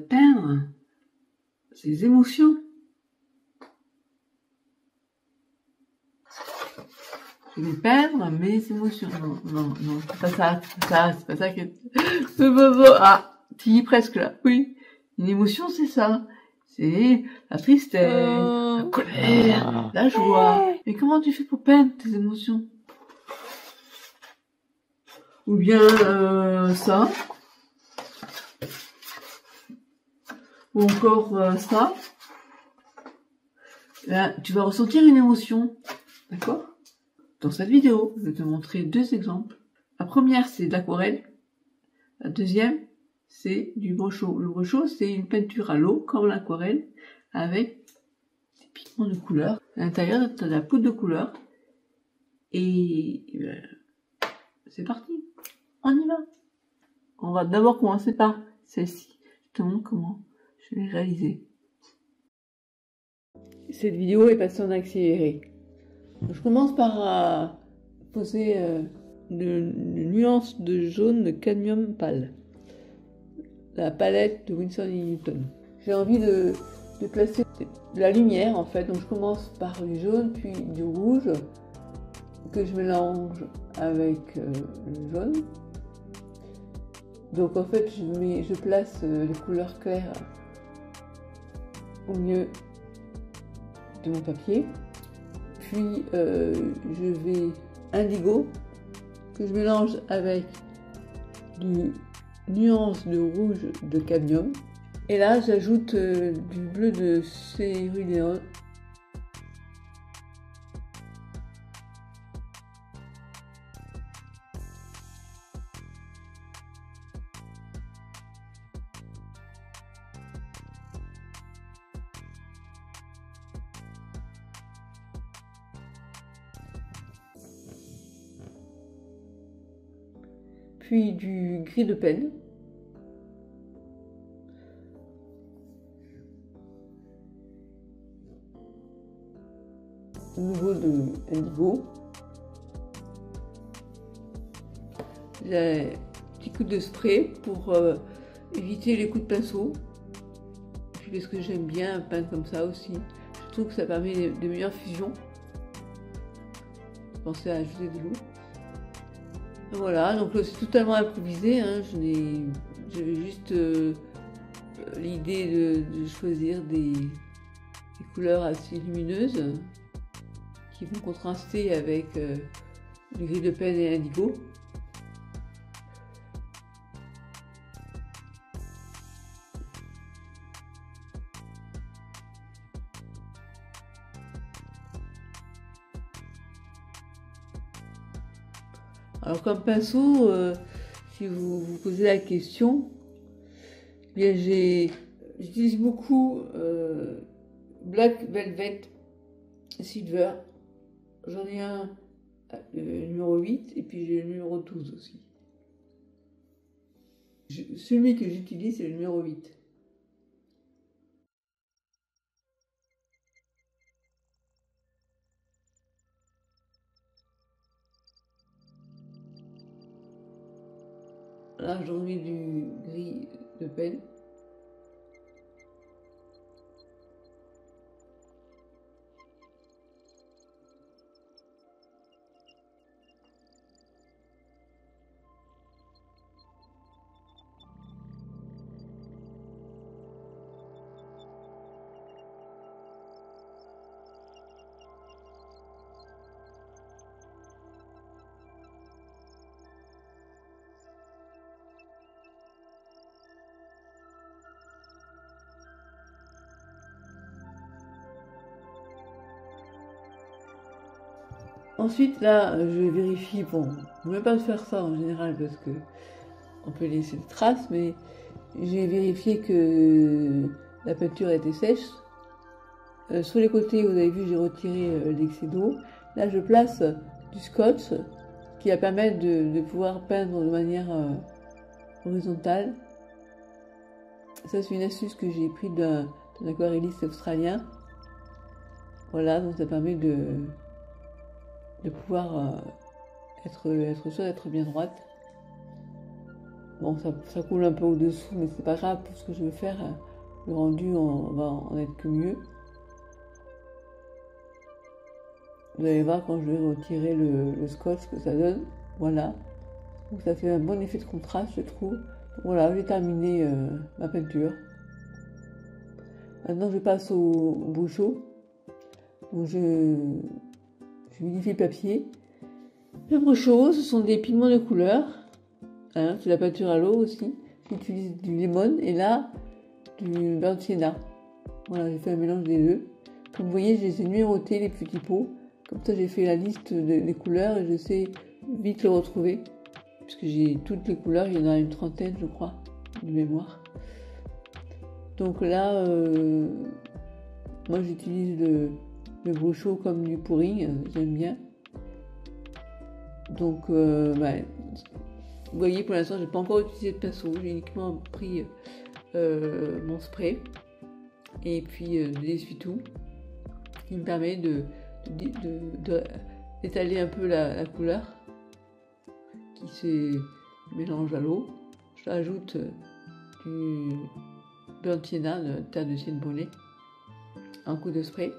Peindre, c'est des émotions. Je vais peindre mes émotions. Non, c'est pas ça, c'est pas ça que... Ah, tu y es presque là, oui. Une émotion, c'est ça. C'est la tristesse, la colère, la joie. Mais comment tu fais pour peindre tes émotions? Ou bien ça. Ou encore ça. Là, tu vas ressentir une émotion. D'accord? Dans cette vidéo, je vais te montrer deux exemples. La première, c'est de l'aquarelle. La deuxième, c'est du brochot. Le brochot, c'est une peinture à l'eau, comme l'aquarelle, avec des pigments de couleur. À l'intérieur, tu as de la poudre de couleur. Et c'est parti. On y va. On va d'abord commencer par celle-ci. Je te montre comment je l'ai réalisée. Cette vidéo est passée en accéléré. Je commence par poser une nuance de jaune de cadmium pâle. La palette de Winsor & Newton. J'ai envie de placer de la lumière en fait, donc je commence par du jaune puis du rouge que je mélange avec le jaune. Donc en fait je place les couleurs claires au milieu de mon papier. Puis je vais indigo que je mélange avec du nuance de rouge de cadmium. Et là j'ajoute du bleu de céruléen. Puis du gris de peine. De nouveau de indigo. J'ai un petit coup de spray pour éviter les coups de pinceau. Puis parce que j'aime bien peindre comme ça aussi. Je trouve que ça permet de meilleures fusions. Pensez à ajouter de l'eau. Voilà, donc c'est totalement improvisé, hein. J'avais juste l'idée de choisir des couleurs assez lumineuses qui vont contraster avec le gris de peine et l'indigo. Alors comme pinceau, si vous vous posez la question, bien j'utilise beaucoup Black Velvet Silver. J'en ai un numéro 8 et puis j'ai le numéro 12 aussi. Celui que j'utilise c'est le numéro 8. Là, j'en mets du gris de peine. Ensuite, là, je vérifie, bon, je ne vais même pas faire ça en général parce que on peut laisser des traces, mais j'ai vérifié que la peinture était sèche. Sur les côtés, vous avez vu, j'ai retiré l'excès d'eau. Là, je place du scotch qui va permettre de pouvoir peindre de manière horizontale. Ça, c'est une astuce que j'ai prise d'un aquarelliste australien. Voilà, donc ça permet de pouvoir être sûre d'être bien droite. Bon, ça coule un peu au-dessous, mais c'est pas grave, pour ce que je veux faire, le rendu va en être que mieux. Vous allez voir quand je vais retirer le scotch que ça donne. Voilà. Donc ça fait un bon effet de contraste, je trouve. Donc voilà, j'ai terminé ma peinture. Maintenant, je passe au bouchon. Donc je vinifie le papier. Le bouchon, ce sont des pigments de couleur. Hein, c'est la peinture à l'eau aussi. J'utilise du lemon et là, du burnt sienna. Voilà, j'ai fait un mélange des deux. Comme vous voyez, je les ai numérotés, les petits pots. Comme ça, j'ai fait la liste des couleurs et je sais vite les retrouver. Puisque j'ai toutes les couleurs, il y en a une trentaine, je crois, de mémoire. Donc là, moi j'utilise le bouchon comme du pouring, j'aime bien. Donc, vous voyez, pour l'instant, j'ai pas encore utilisé de pinceau, j'ai uniquement pris mon spray et puis de l'essuie-tout qui me permet d'étaler un peu la couleur qui se mélange à l'eau. J'ajoute du burnt sienna, de terre de cinnamon, un coup de spray.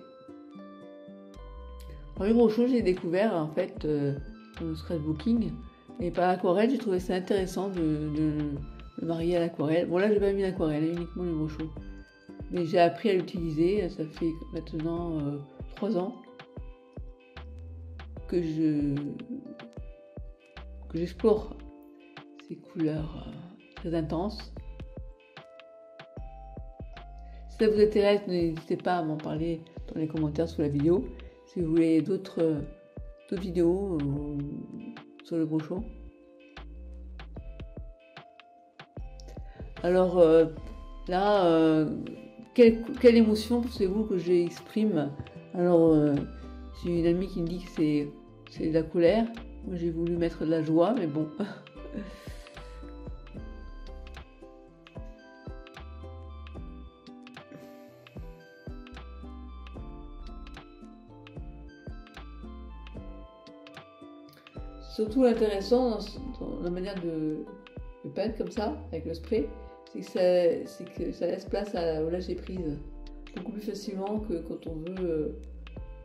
Le bouchon, j'ai découvert en fait dans le scrapbooking et par l'aquarelle, j'ai trouvé ça intéressant de le marier à l'aquarelle. Bon, là, j'ai pas mis l'aquarelle, uniquement le bouchon. Mais j'ai appris à l'utiliser, ça fait maintenant 3 ans que j'explore ces couleurs très intenses. Si ça vous intéresse, n'hésitez pas à m'en parler dans les commentaires sous la vidéo. Si vous voulez d'autres vidéos sur le bouchon. Alors là, quelle émotion pensez-vous que j'exprime? Alors, j'ai une amie qui me dit que c'est de la colère. Moi, j'ai voulu mettre de la joie, mais bon. Surtout intéressant dans la manière de peindre comme ça, avec le spray, c'est que ça laisse place au lâcher prise. Beaucoup plus facilement que quand on veut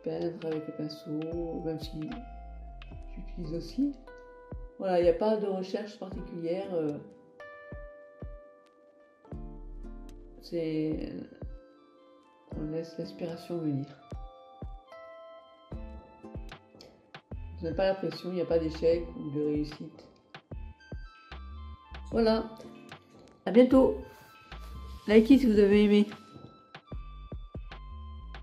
peindre avec le pinceau, même si j'utilise aussi. Voilà, il n'y a pas de recherche particulière. On laisse l'inspiration venir. Vous n'avez pas la pression, il n'y a pas d'échec ou de réussite. Voilà. À bientôt. Likez si vous avez aimé.